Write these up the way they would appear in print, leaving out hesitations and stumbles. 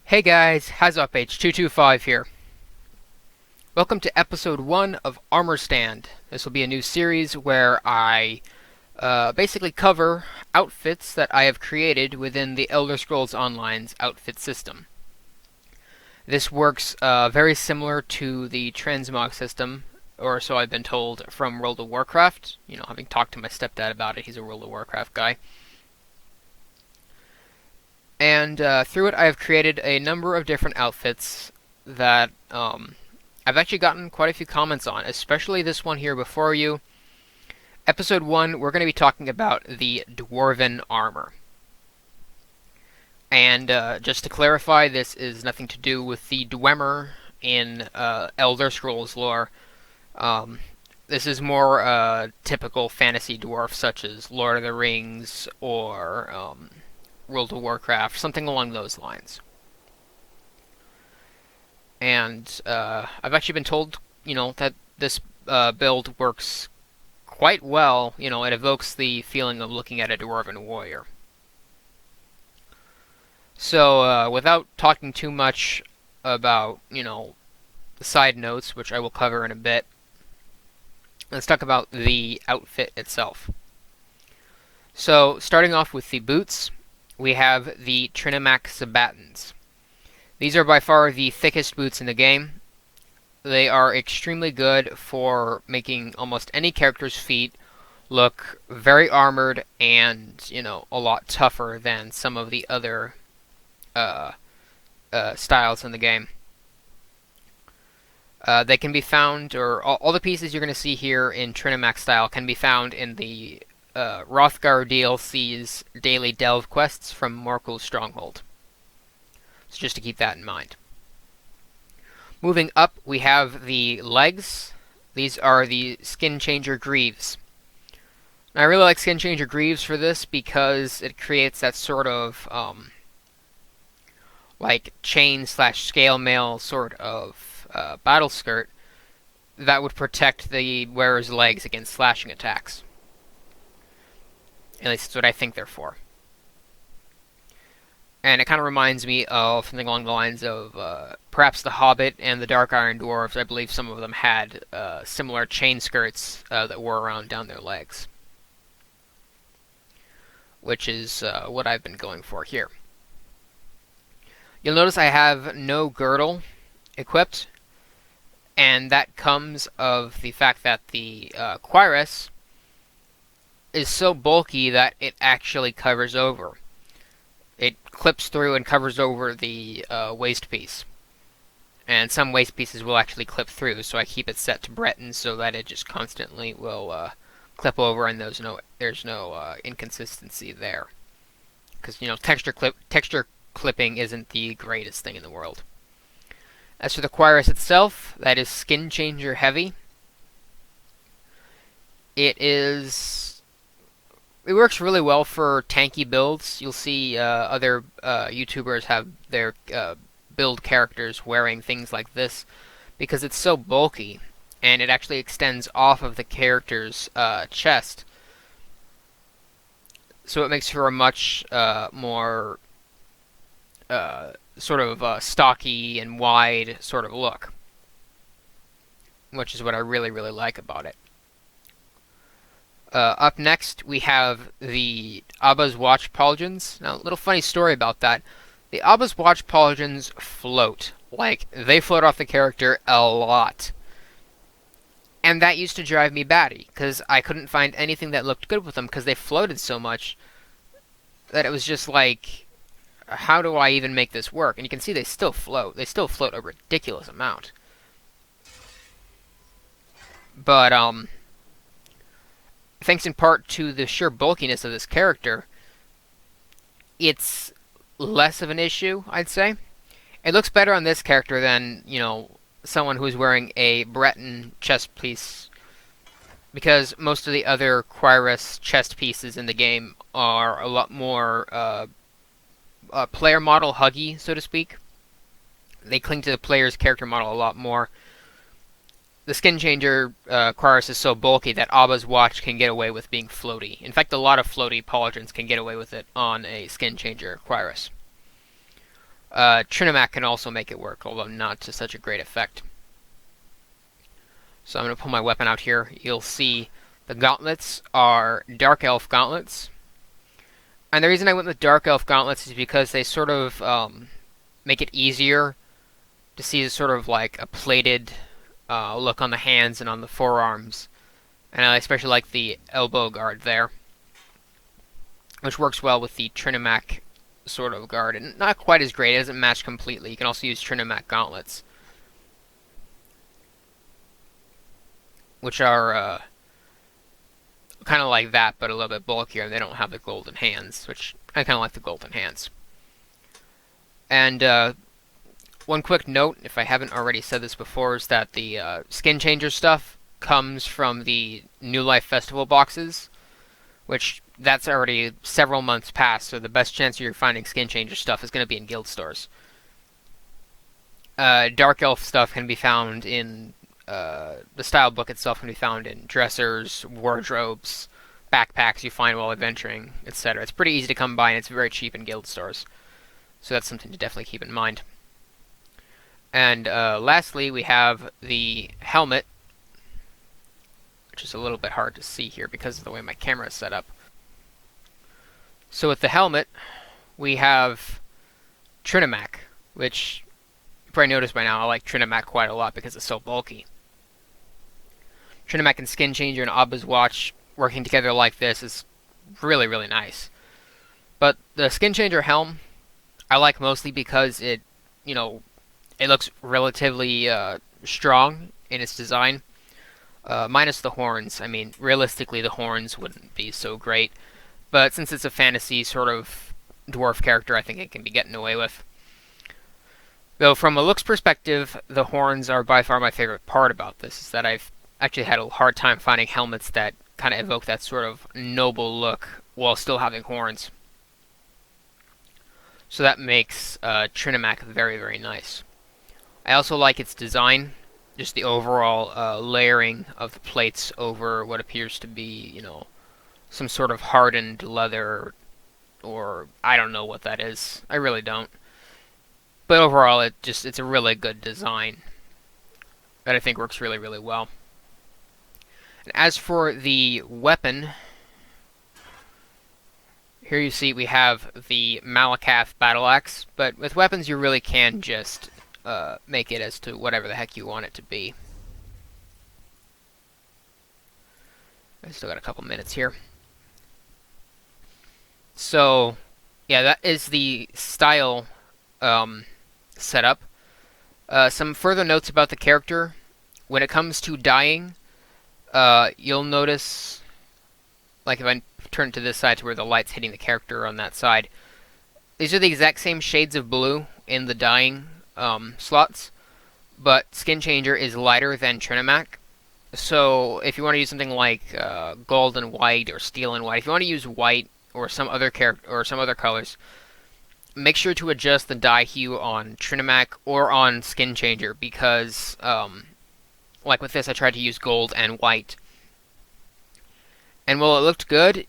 Hey guys, HazUpH225 here. Welcome to episode 1 of Armor Stand. This will be a new series where I basically cover outfits that I have created within the Elder Scrolls Online's outfit system. This works very similar to the transmog system, or so I've been told from World of Warcraft. You know, having talked to my stepdad about it, he's a World of Warcraft guy. And through it, I have created a number of different outfits that I've actually gotten quite a few comments on, especially this one here before you. Episode 1, we're going to be talking about the Dwarven Armor. And just to clarify, this is nothing to do with the Dwemer in Elder Scrolls lore. This is more typical fantasy dwarf, such as Lord of the Rings or World of Warcraft, something along those lines. And I've actually been told, that this build works quite well. It evokes the feeling of looking at a Dwarven warrior. So, without talking too much about, the side notes, which I will cover in a bit, let's talk about the outfit itself. So, starting off with the boots, we have the Trinimac Sabatons. These are by far the thickest boots in the game. They are extremely good for making almost any character's feet look very armored and, a lot tougher than some of the other styles in the game. They can be found, or all the pieces you're going to see here in Trinimac style can be found in the Hrothgar DLC's daily delve quests from Morkul's Stronghold. So just to keep that in mind. Moving up, we have the legs. These are the Skinchanger greaves. Now, I really like Skinchanger greaves for this because it creates that sort of like chain/scale mail sort of battle skirt that would protect the wearer's legs against slashing attacks. At least that's what I think they're for. And it kind of reminds me of something along the lines of perhaps the Hobbit and the Dark Iron Dwarves. I believe some of them had similar chain skirts that wore around down their legs. Which is what I've been going for here. You'll notice I have no girdle equipped. And that comes of the fact that the cuirass is so bulky that it actually covers over. It clips through and covers over the waist piece. And some waist pieces will actually clip through, so I keep it set to Breton so that it just constantly will clip over and there's no inconsistency there. Because, texture clipping isn't the greatest thing in the world. As for the cuirass itself, that is Skinchanger heavy. It works really well for tanky builds. You'll see other YouTubers have their build characters wearing things like this because it's so bulky and it actually extends off of the character's chest. So it makes for a much more sort of stocky and wide sort of look, which is what I really, really like about it. Up next, we have the Albus Watch Pauldrons. Now, a little funny story about that. The Albus Watch Pauldrons float. Like, they float off the character a lot. And that used to drive me batty, because I couldn't find anything that looked good with them, because they floated so much that it was just like, how do I even make this work? And you can see they still float. They still float a ridiculous amount. But, thanks in part to the sheer bulkiness of this character, it's less of an issue, I'd say. It looks better on this character than, someone who's wearing a Breton chest piece, because most of the other cuirass chest pieces in the game are a lot more player model huggy, so to speak. They cling to the player's character model a lot more. The Skinchanger cuirass is so bulky that Abba's watch can get away with being floaty. In fact, a lot of floaty pauldrons can get away with it on a Skinchanger cuirass. Trinimac can also make it work, although not to such a great effect. So I'm going to pull my weapon out here. You'll see the gauntlets are Dark Elf gauntlets. And the reason I went with Dark Elf gauntlets is because they sort of make it easier to see sort of like a plated look on the hands and on the forearms. And I especially like the elbow guard there, which works well with the Trinamac sort of guard. And not quite as great, it doesn't match completely. You can also use Trinimac gauntlets, which are kind of like that, but a little bit bulkier, and they don't have the golden hands, which I kind of like the golden hands. And one quick note, if I haven't already said this before, is that the Skinchanger stuff comes from the New Life Festival boxes, which that's already several months past, so the best chance you're finding Skinchanger stuff is going to be in guild stores. Dark Elf stuff can be found in the style book itself can be found in dressers, wardrobes, backpacks you find while adventuring, etc. It's pretty easy to come by, and it's very cheap in guild stores. So that's something to definitely keep in mind. And lastly, we have the helmet, which is a little bit hard to see here because of the way my camera is set up. So with the helmet, we have Trinimac, which you probably noticed by now I like Trinimac quite a lot because it's so bulky. Trinimac and Skinchanger and Albus watch working together like this is really, really nice. But the Skinchanger helm I like mostly because it, it looks relatively strong in its design. Minus the horns. I mean, realistically, the horns wouldn't be so great. But since it's a fantasy sort of dwarf character, I think it can be getting away with. Though from a looks perspective, the horns are by far my favorite part about this, is that I've actually had a hard time finding helmets that kind of evoke that sort of noble look while still having horns. So that makes Trinimac very, very nice. I also like its design, just the overall layering of the plates over what appears to be, some sort of hardened leather, or I don't know what that is. I really don't. But overall, it's a really good design that I think works really, really well. And as for the weapon, here you see we have the Malacath battle axe, but with weapons you really can just make it as to whatever the heck you want it to be. I still got a couple minutes here. So, yeah, that is the style setup. Some further notes about the character. When it comes to dyeing, you'll notice, like if I turn to this side to where the light's hitting the character on that side, these are the exact same shades of blue in the dyeing slots, but Skinchanger is lighter than Trinimac. So if you want to use something like gold and white or steel and white, if you want to use white or some other colors, make sure to adjust the dye hue on Trinimac or on Skinchanger, because like with this I tried to use gold and white, and while it looked good,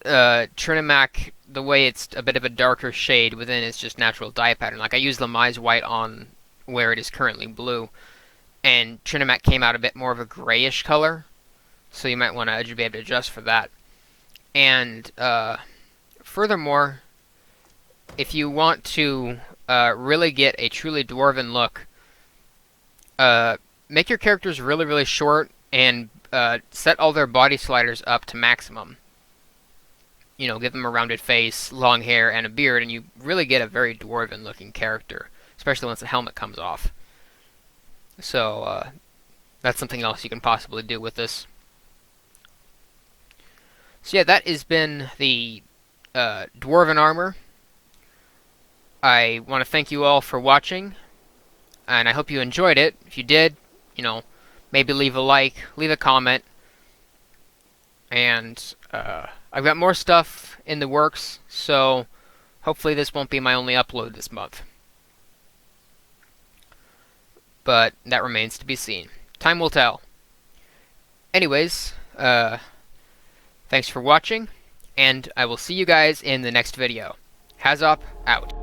Trinimac, the way it's a bit of a darker shade within its just natural dye pattern, like I used Lamize white on where it is currently blue, and Trinimac came out a bit more of a grayish color, so you might want to be able to adjust for that. And furthermore, if you want to really get a truly dwarven look, make your characters really, really short and set all their body sliders up to maximum. Give them a rounded face, long hair, and a beard, and you really get a very dwarven looking character, especially once the helmet comes off. So that's something else you can possibly do with this. So yeah, that has been the Dwarven Armor. I want to thank you all for watching, and I hope you enjoyed it. If you did, maybe leave a like, leave a comment, and I've got more stuff in the works, so hopefully this won't be my only upload this month. But that remains to be seen. Time will tell. Anyways, thanks for watching, and I will see you guys in the next video. Hazop out.